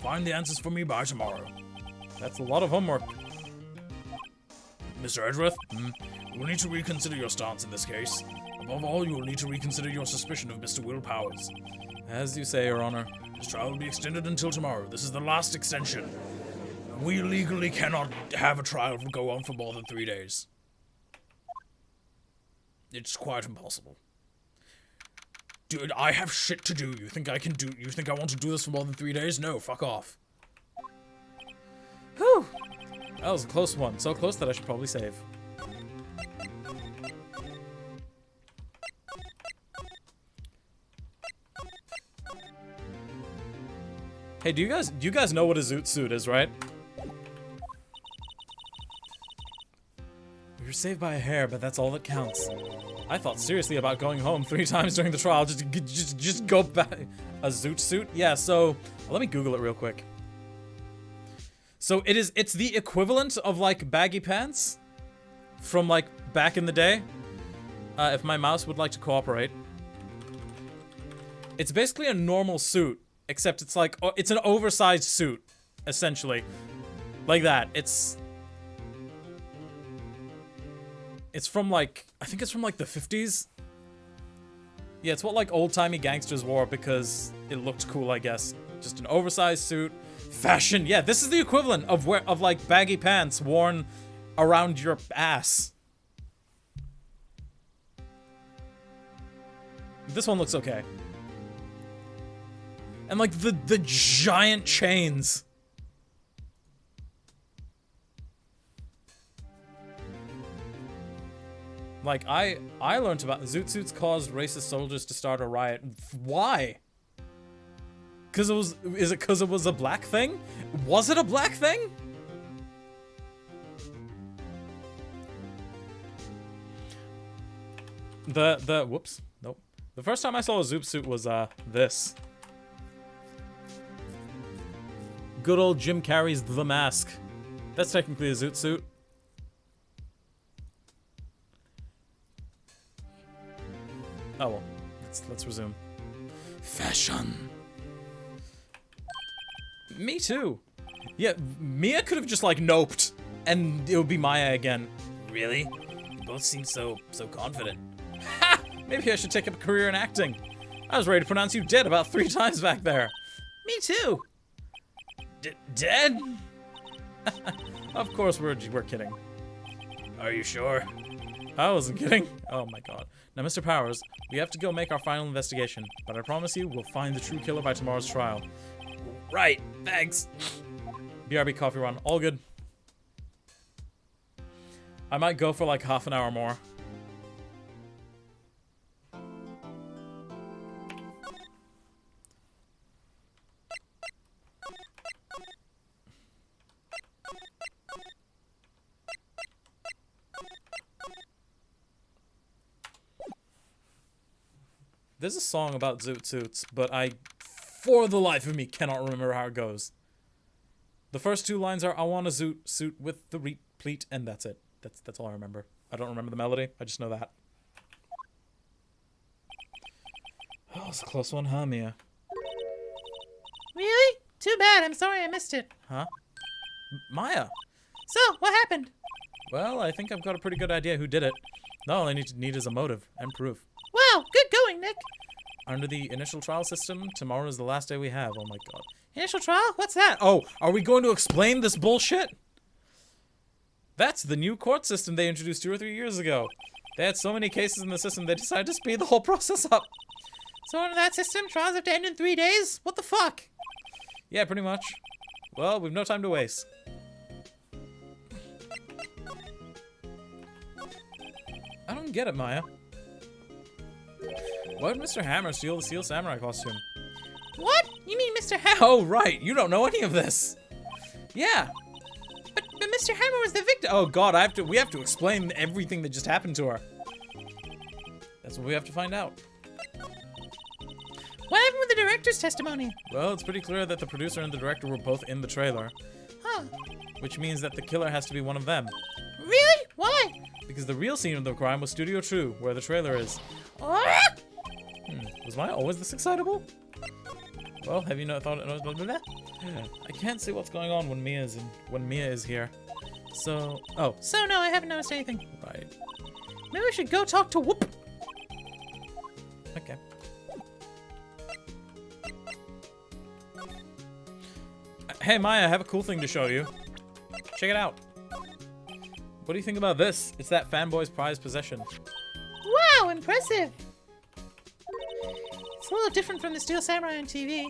Find the answers for me by tomorrow. That's a lot of homework. Mr. Edgeworth, you will need to reconsider your stance in this case. Above all, you will need to reconsider your suspicion of Mr. Will Powers. As you say, Your Honor. This trial will be extended until tomorrow. This is the last extension. We legally cannot have a trial go on for more than 3 days. It's quite impossible. Dude, I have shit to do. You think I want to do this for more than 3 days? No, fuck off. Whew. That was a close one. So close that I should probably save. Hey, do you guys know what a zoot suit is, right? We were saved by a hair, but that's all that counts. I thought seriously about going home 3 times during the trial just go back. A zoot suit? Yeah, so let me Google it real quick. So it's the equivalent of like baggy pants from like back in the day. If my mouse would like to cooperate. It's basically a normal suit, except it's like it's an oversized suit, essentially. Like that. It's from like, I think it's from like the 50s. Yeah, it's what like old-timey gangsters wore because it looked cool, I guess. Just an oversized suit. Fashion. Yeah, this is the equivalent of like baggy pants worn around your ass. This one looks okay. And like the giant chains. Like, I learned about zoot suits caused racist soldiers to start a riot. Why? Is it because it was a black thing? Was it a black thing? Whoops. Nope. The first time I saw a zoot suit was, this. Good old Jim Carrey's The Mask. That's technically a zoot suit. Oh well, let's resume. Fashion. Me too. Yeah, Mia could have just like noped, and it would be Maya again. Really? You both seem so confident. Ha! Maybe I should take up a career in acting. I was ready to pronounce you dead about 3 times back there. Me too. Dead? Of course we're kidding. Are you sure? I wasn't kidding. Oh my god. Now, Mr. Powers, we have to go make our final investigation, but I promise you, we'll find the true killer by tomorrow's trial. Right, thanks. BRB coffee run, all good. I might go for like half an hour more. There's a song about zoot suits, but I, for the life of me, cannot remember how it goes. The first 2 lines are, I want a zoot suit with the replete, and that's it. That's all I remember. I don't remember the melody, I just know that. Oh, it's a close one, huh, Mia? Really? Too bad, I'm sorry I missed it. Huh? Maya! So, what happened? Well, I think I've got a pretty good idea who did it. Now all I need is a motive and proof. Wow, good going, Nick. Under the initial trial system, tomorrow is the last day we have. Oh my god. Initial trial? What's that? Oh, are we going to explain this bullshit? That's the new court system they introduced 2 or 3 years ago. They had so many cases in the system, they decided to speed the whole process up. So under that system, trials have to end in 3 days? What the fuck? Yeah, pretty much. Well, we've no time to waste. I don't get it, Maya. Why would Mr. Hammer steal the Steel Samurai costume? What? You mean Mr. Hammer? Oh, right. You don't know any of this. Yeah. But Mr. Hammer was the victim. Oh god, we have to explain everything that just happened to her. That's what we have to find out. What happened with the director's testimony? Well, it's pretty clear that the producer and the director were both in the trailer. Huh. Which means that the killer has to be one of them. Really? Why? Because the real scene of the crime was Studio True, where the trailer is. What? Was Maya always this excitable? Well, have you not thought? I can't see what's going on when Mia is here. So, oh, So no, I haven't noticed anything. right. Maybe we should go talk to Whoop. Okay. Hey Maya, I have a cool thing to show you. Check it out. What do you think about this? It's that fanboy's prized possession. Wow, impressive. It's a little different from the Steel Samurai on TV.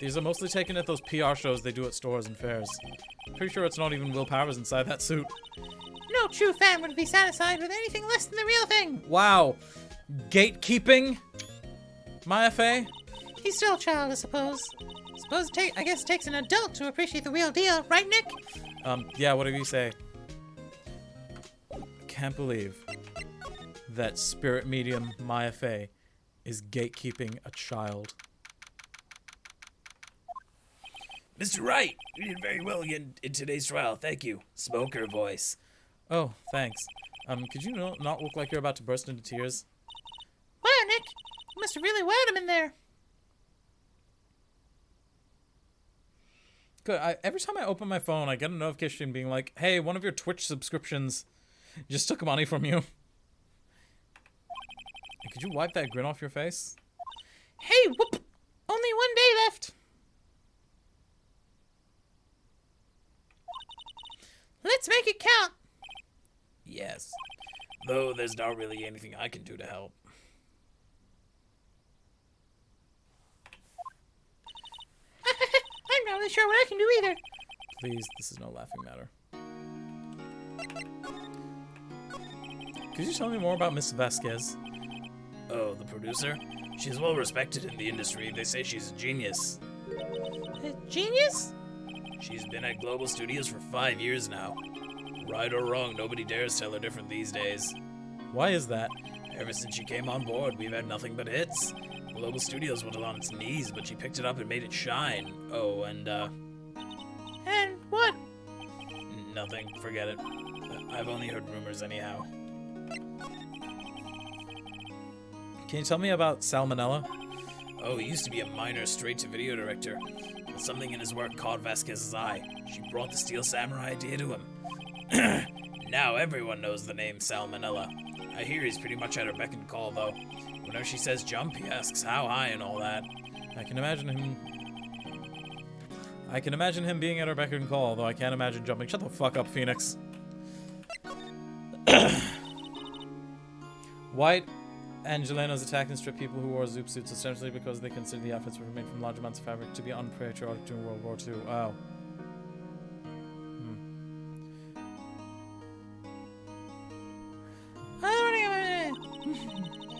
These are mostly taken at those PR shows they do at stores and fairs. Pretty sure it's not even Will Powers inside that suit. No true fan would be satisfied with anything less than the real thing. Wow. Gatekeeping? Maya Fey? He's still a child, I suppose. I guess it takes an adult to appreciate the real deal, right, Nick? Yeah, whatever you say. Can't believe that spirit medium Maya Fey is gatekeeping a child. Mr. Wright, you did very well in today's trial. Thank you. Smoker voice. Oh, thanks. Could you not look like you're about to burst into tears? Wow, Nick. You must have really wowed him in there. Good. Every time I open my phone, I get a notification being like, hey, one of your Twitch subscriptions just took money from you. Could you wipe that grin off your face? Hey, Whoop. Only one day left. Let's make it count. Yes. Though there's not really anything I can do to help. I'm not really sure what I can do either. Please, this is no laughing matter. Could you tell me more about Miss Vasquez? Oh, the producer? She's well respected in the industry. They say she's a genius. A genius? She's been at Global Studios for 5 years now. Right or wrong, nobody dares tell her different these days. Why is that? Ever since she came on board, we've had nothing but hits. Global Studios was on its knees, but she picked it up and made it shine. Oh, and, And what? nothing. Forget it. I've only heard rumors anyhow. Can you tell me about Salmonella? Oh, he used to be a minor straight-to-video director, but something in his work caught Vasquez's eye. She brought the Steel Samurai idea to him. Now everyone knows the name Salmonella. I hear he's pretty much at her beck and call, though. Whenever she says jump, he asks how high and all that. I can imagine him being at her beck and call, though I can't imagine jumping. Shut the fuck up, Phoenix. White Angelenos attacked and stripped people who wore zoop suits essentially because they considered the outfits were made from large amounts of fabric to be unpatriotic during World War II. Oh.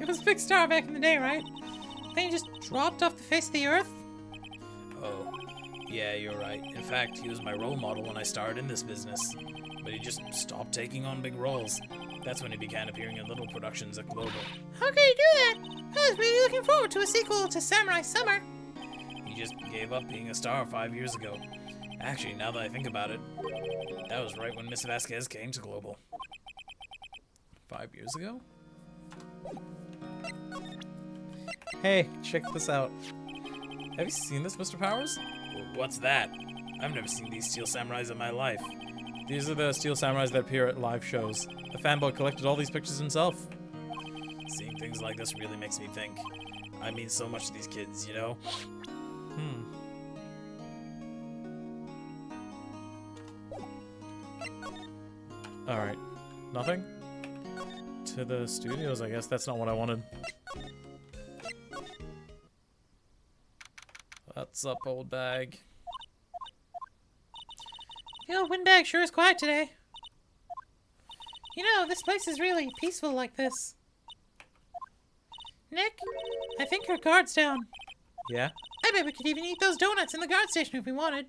It was a big star back in the day, right? Then he just dropped off the face of the earth? Oh, yeah, you're right. In fact, he was my role model when I started in this business. But he just stopped taking on big roles. That's when he began appearing in little productions at Global. How could he do that? I was really looking forward to a sequel to Samurai Summer. He just gave up being a star 5 years ago. Actually, now that I think about it, that was right when Miss Vasquez came to Global. 5 years ago? Hey, check this out. Have you seen this, Mr. Powers? What's that? I've never seen these Steel Samurais in my life. These are the Steel Samurais that appear at live shows. The fanboy collected all these pictures himself. Seeing things like this really makes me think. I mean so much to these kids, you know? Alright. Nothing? To the studios, I guess. That's not what I wanted. What's up, old bag? The old windbag sure is quiet today. You know, this place is really peaceful like this. Nick, I think your guard's down. Yeah? I bet we could even eat those donuts in the guard station if we wanted.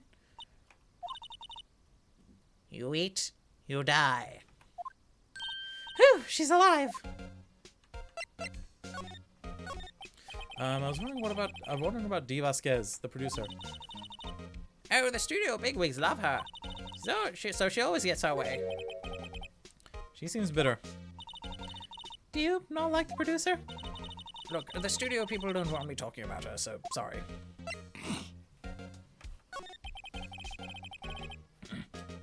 You eat, you die. Whew, she's alive. I was wondering about Dee Vasquez, the producer. Oh, the studio bigwigs love her. So she always gets her way. She seems bitter. Do you not like the producer? Look, the studio people don't want me talking about her, so sorry.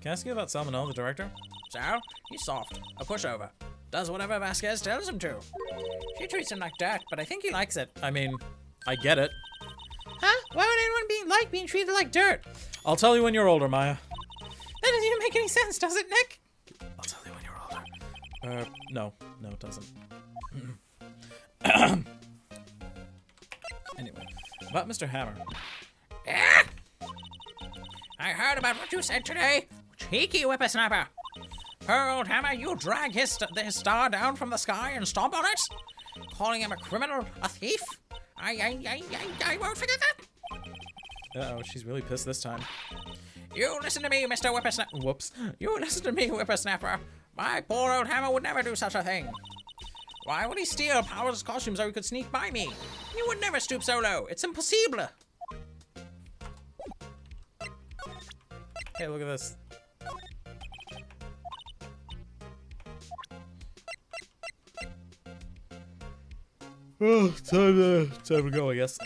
Can I ask you about Salmonella, the director? So, he's soft, a pushover. Does whatever Vasquez tells him to. She treats him like dirt, but I think he likes it. I mean, I get it. Huh? Why would anyone like being treated like dirt? I'll tell you when you're older, Maya. That doesn't even make any sense, does it, Nick? I'll tell you when you're older. No, it doesn't. Anyway, about Mr. Hammer. Yeah? I heard about what you said today. Cheeky whippersnapper. Poor old Hammer, you drag his star down from the sky and stomp on it? Calling him a criminal, a thief? I won't forget that. Uh-oh, she's really pissed this time. You listen to me, Mr. Whippersnapper. Whoops. You listen to me, Whippersnapper. My poor old Hammer would never do such a thing. Why would he steal Powers' costume so he could sneak by me? He would never stoop so low. It's impossible. Hey, look at this. Oh, time to go, I guess.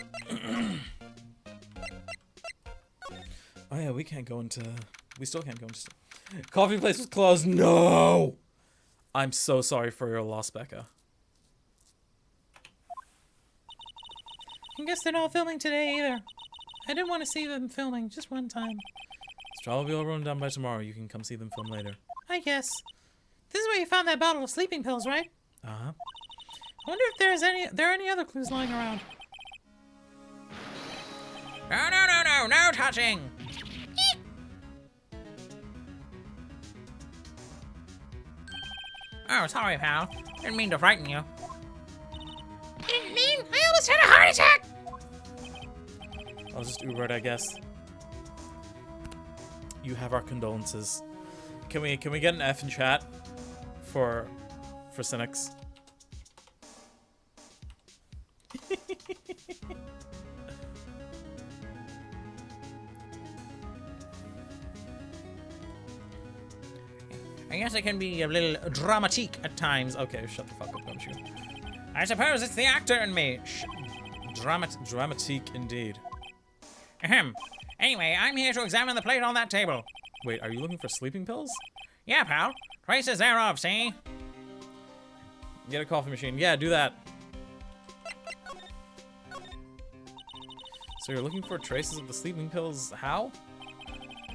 Oh yeah, we still can't go into... Coffee place was closed. No! I'm so sorry for your loss, Becca. I guess they're not filming today either. I didn't want to see them filming just one time. This trial will be all run done by tomorrow. You can come see them film later. I guess. This is where you found that bottle of sleeping pills, right? Uh-huh. I wonder if there are any other clues lying around. No touching. Oh, sorry, pal. Didn't mean to frighten you. Didn't mean? I almost had a heart attack! I'll just Uber it, I guess. You have our condolences. Can we get an F in chat for Cynics? I guess it can be a little dramatique at times. Okay, shut the fuck up, don't you? I suppose it's the actor in me. Dramatique indeed. Ahem. Anyway, I'm here to examine the plate on that table. Wait, are you looking for sleeping pills? Yeah, pal. Traces thereof, see? Get a coffee machine. Yeah, do that. So you're looking for traces of the sleeping pills. How?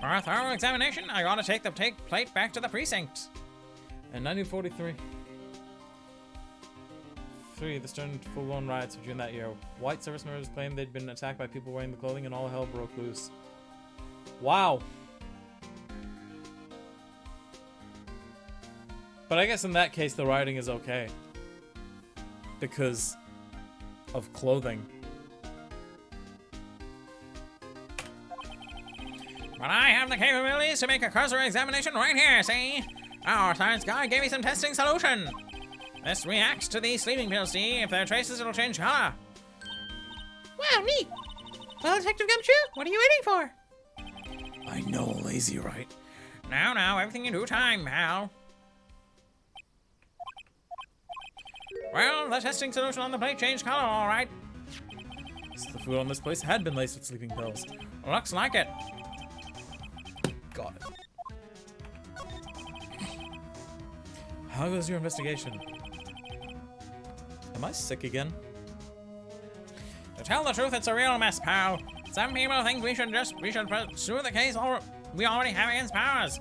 For a thorough examination, I gotta take the plate back to the precinct. In 1943, this turned into full-blown riots during that year. White service members claimed they'd been attacked by people wearing the clothing, and all hell broke loose. Wow. But I guess in that case, the rioting is okay. Because of clothing. But I have the capabilities to make a cursory examination right here, see? Our science guy gave me some testing solution. This reacts to these sleeping pills, see? If there are traces, it'll change color. Wow, neat! Well, Detective Gumshoe, what are you waiting for? I know, lazy, right? Now, everything in due time, pal. Well, the testing solution on the plate changed color, all right. So the food on this place had been laced with sleeping pills. Looks like it. Got it. How goes your investigation? Am I sick again? To tell the truth, it's a real mess, pal. Some people think we should pursue the case we already have against Powers.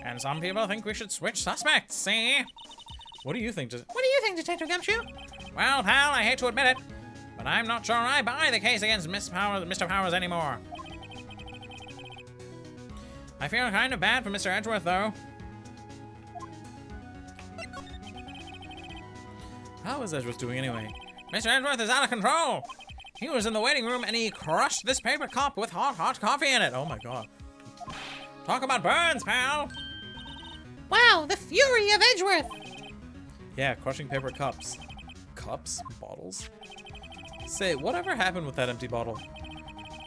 And some people think we should switch suspects, see? What do you think? What do you think, Detective Gumshoe? Well, pal, I hate to admit it, but I'm not sure I buy the case against Mr. Powers anymore. I feel kind of bad for Mr. Edgeworth, though. How is Edgeworth doing anyway? Mr. Edgeworth is out of control. He was in the waiting room and he crushed this paper cup with hot coffee in it. Oh my god. Talk about burns, pal. Wow, the fury of Edgeworth! Yeah, crushing paper cups. Cups? Bottles? Say, whatever happened with that empty bottle?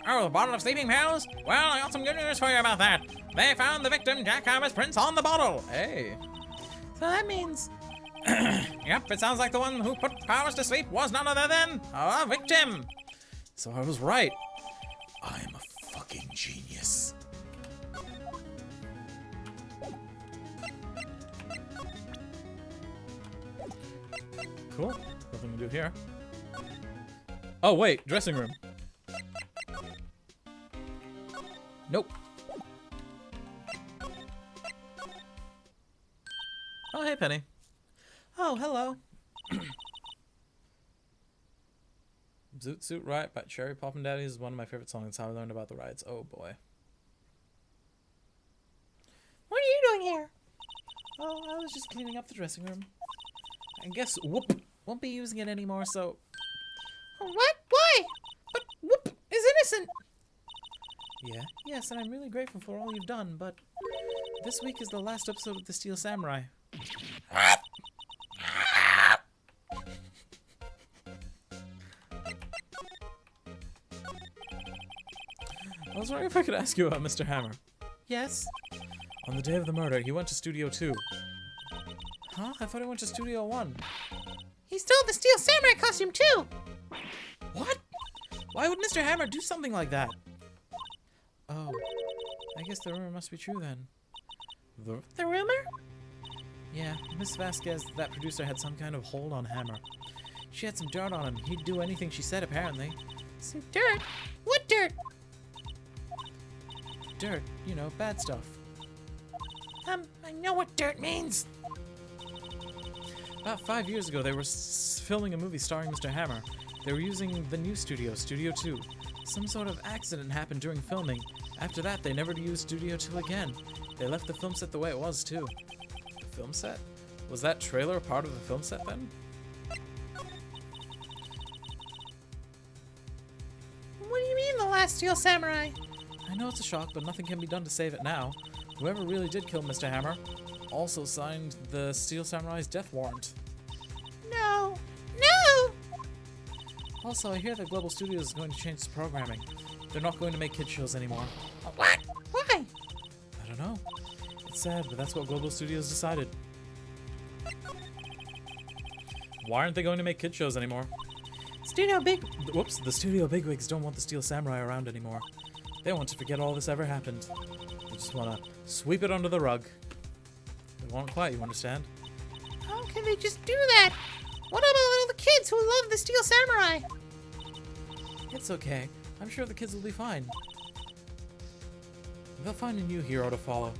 Oh, the bottle of sleeping pills? Well, I got some good news for you about that. They found the victim, Jack Hammer's prints on the bottle. Hey. So that means... Yep, it sounds like the one who put Powers to sleep was none other than a victim. So I was right. I'm a fucking genius. Cool. Nothing to do here. Oh, wait. Dressing room. Nope. Oh, hey, Penny. Oh, hello. Zoot Suit Wright by Cherry Poppin' Daddy is one of my favorite songs. It's how I learned about the rides. Oh, boy. What are you doing here? Oh, I was just cleaning up the dressing room. I guess Whoop won't be using it anymore, so... Oh, what? Why? But Whoop is innocent. Yeah, yes, and I'm really grateful for all you've done, but... This week is the last episode of The Steel Samurai. I was wondering if I could ask you about Mr. Hammer. Yes. On the day of the murder, he went to Studio 2. Huh? I thought he went to Studio 1. He stole the Steel Samurai costume too. What? Why would Mr. Hammer do something like that? Oh, I guess the rumor must be true then. The rumor? Yeah, Miss Vasquez, that producer, had some kind of hold on Hammer. She had some dirt on him. He'd do anything she said, apparently. Some dirt? What dirt? Dirt, you know, bad stuff. I know what dirt means. About 5 years ago, they were filming a movie starring Mr. Hammer. They were using the new studio, Studio 2. Some sort of accident happened during filming. After that, they never used Studio 2 again. They left the film set the way it was, too. The film set? Was that trailer part of the film set, then? What do you mean, the last Steel Samurai? I know it's a shock, but nothing can be done to save it now. Whoever really did kill Mr. Hammer also signed the Steel Samurai's death warrant. No. No! Also, I hear that Global Studios is going to change its programming. They're not going to make kids shows anymore. What? Why? I don't know. It's sad, but that's what Global Studios decided. Why aren't they going to make kid shows anymore? Studio Big... Whoops, the studio bigwigs don't want the Steel Samurai around anymore. They want to forget all this ever happened. They just want to sweep it under the rug. They want it quiet, you understand? How can they just do that? What about all the kids who love the Steel Samurai? It's okay. I'm sure the kids will be fine. They'll find a new hero to follow.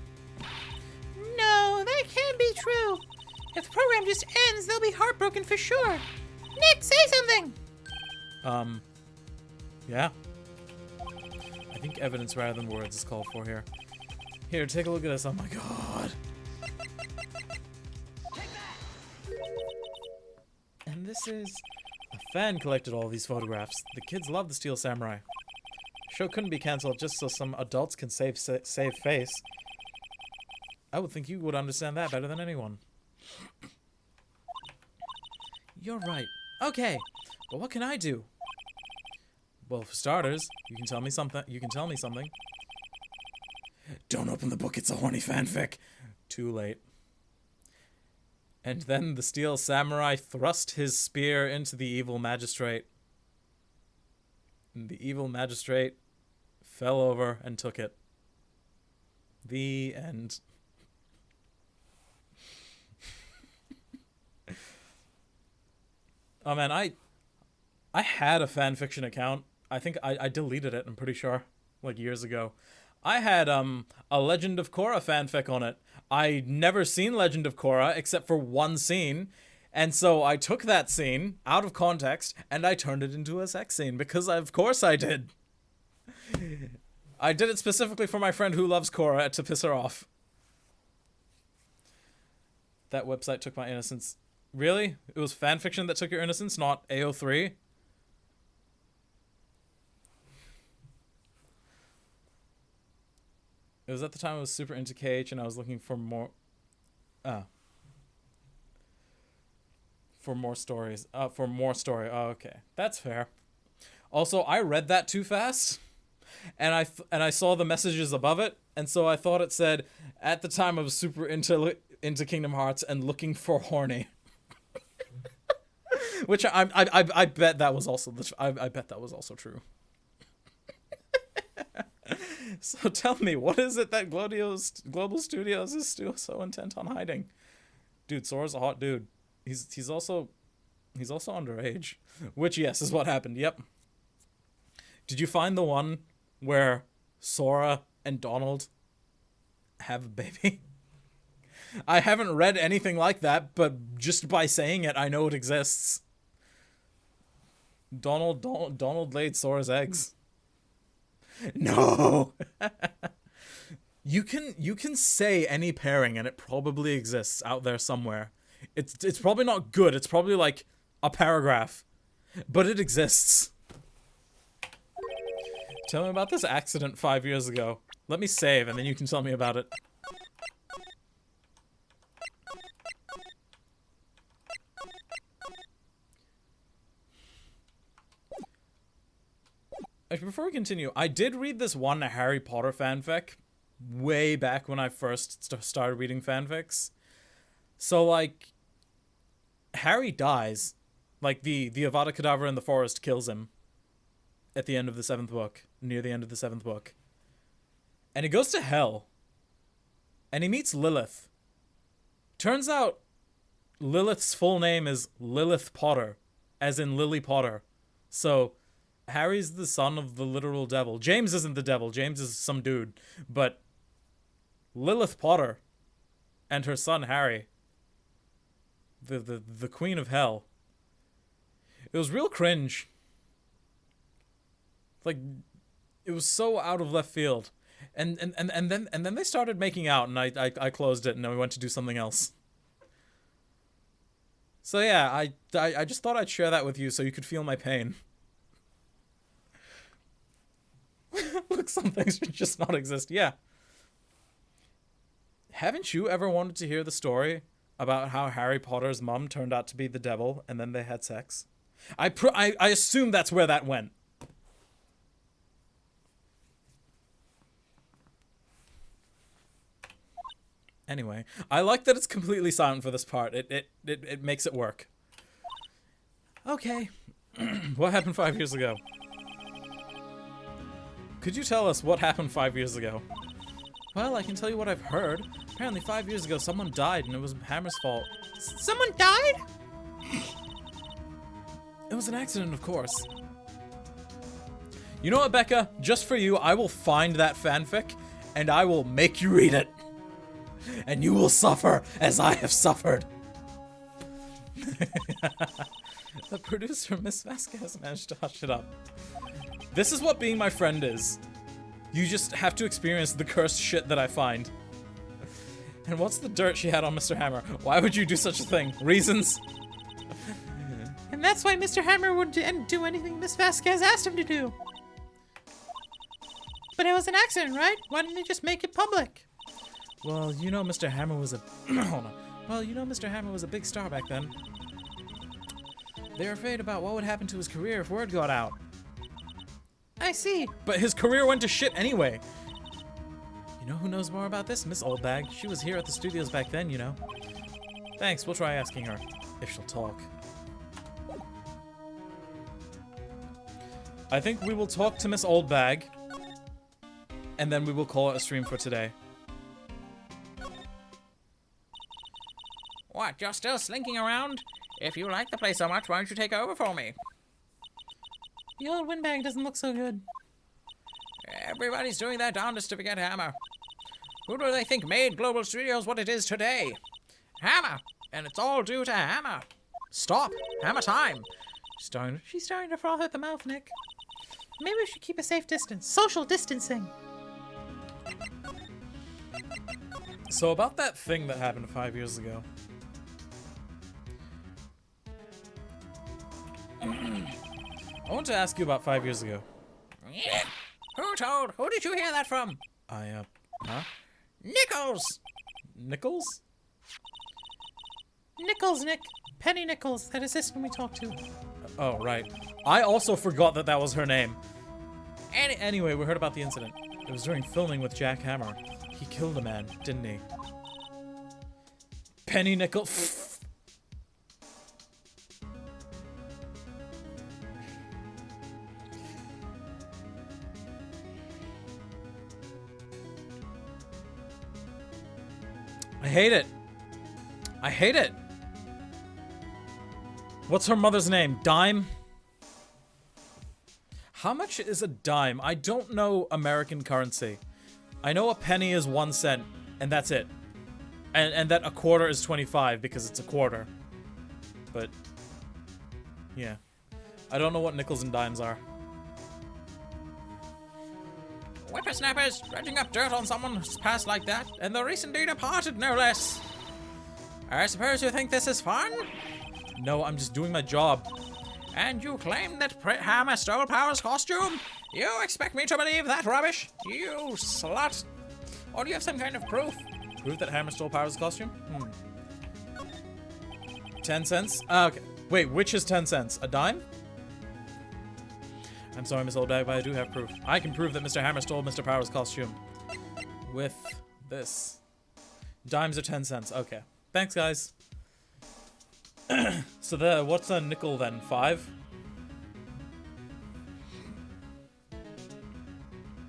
No, that can't be true. If the program just ends, they'll be heartbroken for sure. Nick, say something! Yeah. I think evidence rather than words is called for here. Here, take a look at this. Oh my god. And this is... A fan collected all these photographs. The kids love the Steel Samurai. Show couldn't be cancelled just so some adults can save face. I would think you would understand that better than anyone. You're right. Okay, but what can I do? Well, for starters, you can tell me something. Don't open the book, it's a horny fanfic. Too late. And then the Steel Samurai thrust his spear into the evil magistrate. And the evil magistrate fell over and took it. The end. Oh man, I had a fanfiction account. I think I deleted it, I'm pretty sure, like years ago. I had a Legend of Korra fanfic on it. I'd never seen Legend of Korra except for one scene, and so I took that scene out of context and I turned it into a sex scene because of course I did. I did it specifically for my friend who loves Korra to piss her off. That website took my innocence. Really? It was fanfiction that took your innocence, not AO3? It was at the time I was super into KH and I was looking for more... For more stories. For more story. Oh, okay. That's fair. Also, I read that too fast. And I saw the messages above it. And so I thought it said, at the time I was super into Kingdom Hearts and looking for horny. Which I bet that was also I bet that was also true. So tell me, what is it that Global Studios is still so intent on hiding? Dude, Sora's a hot dude. He's also He's also underage. Which, yes, is what happened. Yep. Did you find the one where Sora and Donald have a baby? I haven't read anything like that, but just by saying it, I know it exists. Donald laid Sora's eggs. No! You can say any pairing and it probably exists out there somewhere. It's probably not good. It's probably like a paragraph, but it exists. Tell me about this accident 5 years ago. Let me save and then you can tell me about it. Before we continue, I did read this one Harry Potter fanfic way back when I first started reading fanfics. So, like, Harry dies. Like, the Avada Kedavra in the forest kills him at the end of the 7th book, near the end of the 7th book. And he goes to hell. And he meets Lilith. Turns out, Lilith's full name is Lilith Potter, as in Lily Potter. So, Harry's the son of the literal devil. James isn't the devil. James is some dude. But Lilith Potter and her son Harry, the queen of hell. It was real cringe. Like, it was so out of left field. And then they started making out, and I closed it, and then we went to do something else. So yeah, I just thought I'd share that with you so you could feel my pain. Look, some things should just not exist. Yeah. Haven't you ever wanted to hear the story about how Harry Potter's mom turned out to be the devil and then they had sex? I assume that's where that went. Anyway, I like that it's completely silent for this part. It makes it work. Okay. What happened 5 years ago? Could you tell us what happened 5 years ago? Well, I can tell you what I've heard. Apparently 5 years ago, someone died and it was Hammer's fault. Someone died? It was an accident, of course. You know what, Becca? Just for you, I will find that fanfic and I will make you read it. And you will suffer as I have suffered. The producer, Miss Vasquez, managed to hush it up. This is what being my friend is. You just have to experience the cursed shit that I find. And what's the dirt she had on Mr. Hammer? Why would you do such a thing? Reasons? And that's why Mr. Hammer wouldn't do anything Miss Vasquez asked him to do. But it was an accident, right? Why didn't they just make it public? Well, you know Mr. Hammer was a... Hold on. Well, you know Mr. Hammer was a big star back then. They were afraid about what would happen to his career if word got out. I see. But his career went to shit anyway. You know who knows more about this? Miss Oldbag. She was here at the studios back then, you know. Thanks, we'll try asking her. If she'll talk. I think we will talk to Miss Oldbag. And then we will call it a stream for today. What, you're still slinking around? If you like the place so much, why don't you take over for me? The old windbag doesn't look so good. Everybody's doing their darndest to forget Hammer. Who do they think made Global Studios what it is today? Hammer! And it's all due to Hammer. Stop! Hammer time! She's starting to froth at the mouth, Nick. Maybe we should keep a safe distance. Social distancing. So about that thing that happened 5 years ago. I want to ask you about 5 years ago. Yeah. Who told? Who did you hear that from? Huh? Nichols! Nichols? Nichols, Nick. Penny Nichols, that assistant we talked to. Oh, right. I also forgot that that was her name. Anyway, we heard about the incident. It was during filming with Jack Hammer. He killed a man, didn't he? Penny Nichols. I hate it. I hate it. What's her mother's name? Dime? How much is a dime? I don't know American currency. I know a penny is 1 cent, and that's it. And that a quarter is 25 because it's a quarter. But, yeah. I don't know what nickels and dimes are. Whippersnappers dredging up dirt on someone's past like that, and the recently departed, no less. I suppose you think this is fun? No, I'm just doing my job. And you claim that Hammer stole Power's costume? You expect me to believe that rubbish? You slut. Or do you have some kind of proof? Prove that Hammer stole Power's costume? 10 cents? Okay. Wait, which is 10 cents? A dime? I'm sorry, Miss Oldbag, but I do have proof. I can prove that Mr. Hammer stole Mr. Power's costume. With this. Dimes are 10 cents. Okay. Thanks, guys. So what's a nickel then? 5?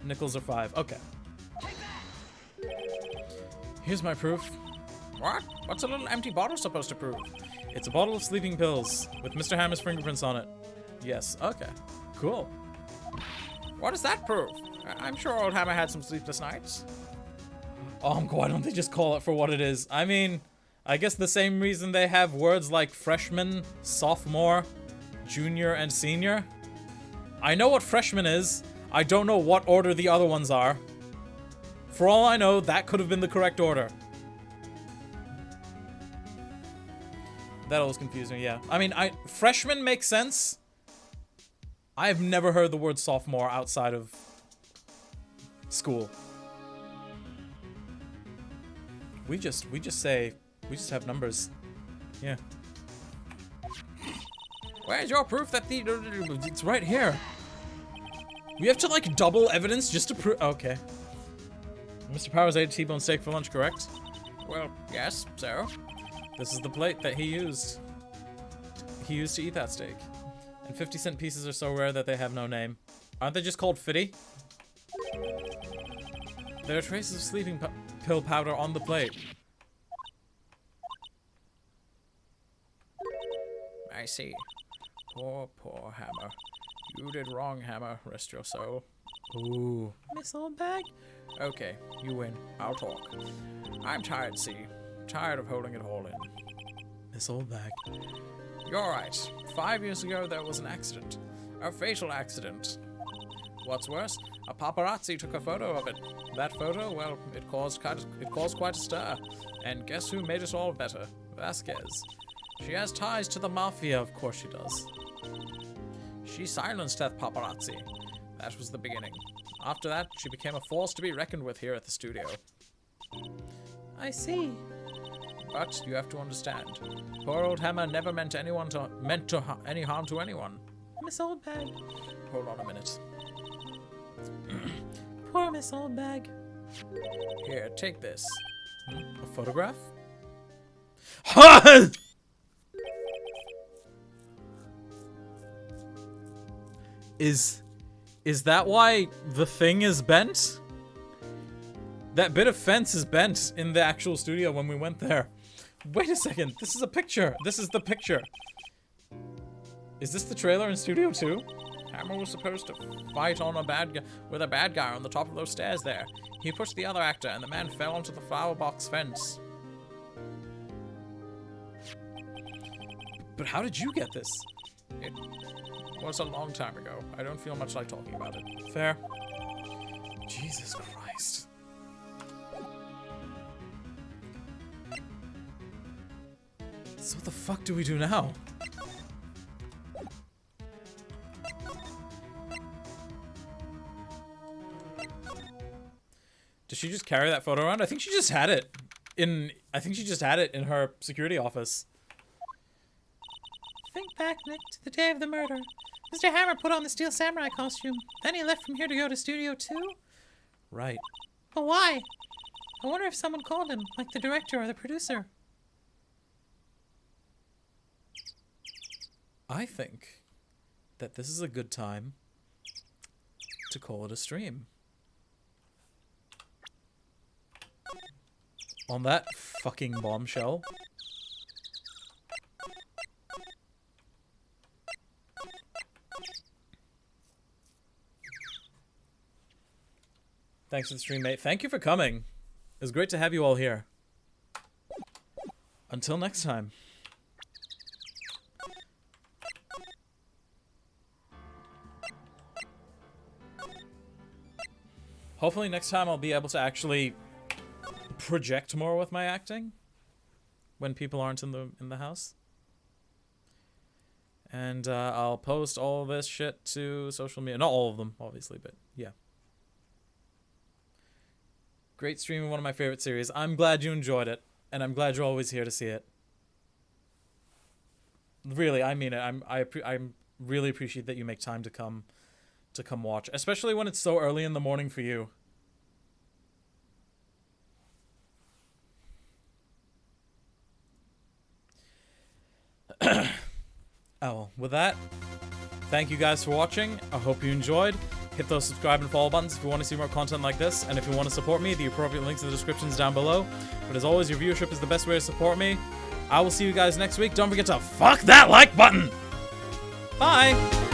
Nickels are 5. Okay. Here's my proof. What? What's a little empty bottle supposed to prove? It's a bottle of sleeping pills with Mr. Hammer's fingerprints on it. Yes. Okay. Cool. What does that prove? I'm sure old Hammer had some sleepless nights. Why don't they just call it for what it is? I mean, I guess the same reason they have words like freshman, sophomore, junior, and senior. I know what freshman is. I don't know what order the other ones are. For all I know, that could have been the correct order. That always confused me, yeah. I mean, freshman makes sense. I've never heard the word sophomore outside of school. We just have numbers. Yeah. Where's your proof that the... It's right here. We have to, like, double evidence just to prove... Okay. Mr. Powers ate a T-bone steak for lunch, correct? Well, yes, so? This is the plate that he used. He used to eat that steak. And 50-cent pieces are so rare that they have no name. Aren't they just called Fitty? There are traces of sleeping pill powder on the plate. I see. Poor, poor Hammer. You did wrong, Hammer. Rest your soul. Ooh. Miss Oldbag? Okay, you win. I'll talk. I'm tired, see. Tired of holding it all in. Miss Oldbag. You're right. 5 years ago, there was an accident. A fatal accident. What's worse, a paparazzi took a photo of it. That photo, well, it caused quite a stir. And guess who made it all better? Vasquez. She has ties to the mafia, of course she does. She silenced that paparazzi. That was the beginning. After that, she became a force to be reckoned with here at the studio. I see. But you have to understand, poor old Hammer never meant any harm to anyone. Miss Oldbag. Hold on a minute. Poor Miss Oldbag. Here, take this. A photograph? Ha! Is that why the thing is bent? That bit of fence is bent in the actual studio when we went there. Wait a second, this is a picture. This is the picture. Is this the trailer in Studio 2? Hammer was supposed to fight on with a bad guy on the top of those stairs there. He pushed the other actor and the man fell onto the flower box fence. But how did you get this? It was a long time ago. I don't feel much like talking about it. Fair. Jesus Christ. So what the fuck do we do now? Does she just carry that photo around? I think she just had it in her security office. Think back, Nick, to the day of the murder. Mr. Hammer put on the Steel Samurai costume. Then he left from here to go to Studio 2. Right. But why? I wonder if someone called him, like the director or the producer. I think that this is a good time to call it a stream. On that fucking bombshell. Thanks for the stream, mate. Thank you for coming. It was great to have you all here. Until next time. Hopefully next time I'll be able to actually project more with my acting when people aren't in the house. And I'll post all this shit to social media. Not all of them, obviously, but yeah. Great stream of one of my favorite series. I'm glad you enjoyed it, and I'm glad you're always here to see it. Really, I mean it. I really appreciate that you make time to come watch, especially when it's so early in the morning for you. Oh, well, with that, thank you guys for watching. I hope you enjoyed. Hit those subscribe and follow buttons if you want to see more content like this, and if you want to support me, the appropriate links in the description is down below. But as always, your viewership is the best way to support me. I will see you guys next week. Don't forget to fuck that like button! Bye!